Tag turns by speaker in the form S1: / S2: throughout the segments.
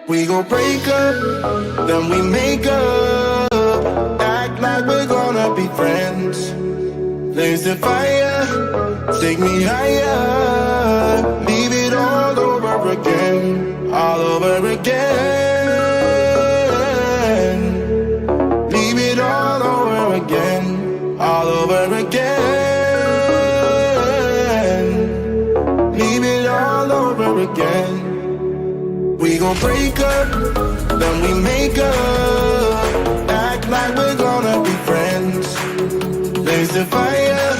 S1: We gon' break up, then we make up. Act like we're gonna be friends. Blaze the fire, take me higher. Leave it all over again, all over again. Leave it all over again, all over again. Leave it all over again. We gon' break up, then we make up. Act like we're gonna be friends. Blaze the fire,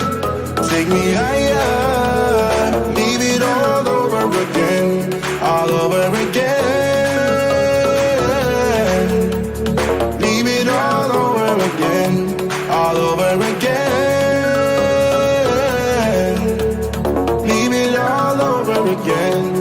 S1: take me higher. Leave it all over again, all over again. Leave it all over again, all over again. Leave it all over again.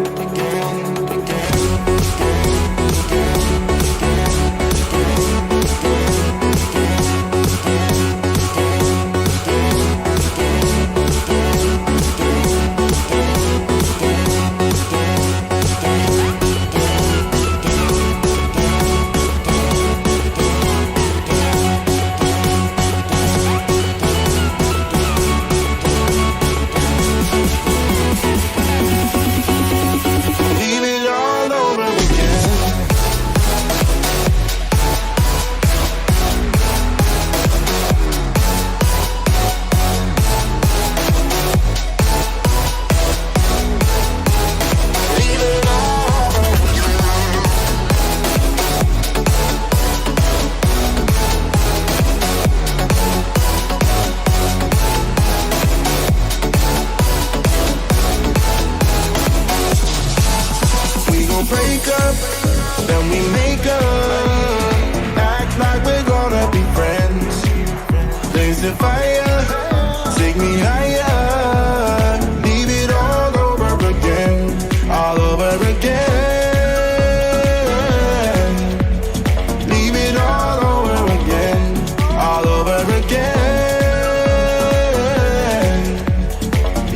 S1: Break up, then we make up. Act like we're gonna be friends. Blaze the fire, take me higher. Leave it all over again, all over again. Leave it all over again, all over again.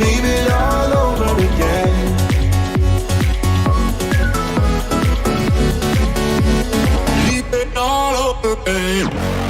S1: Leave it all over again. All over again.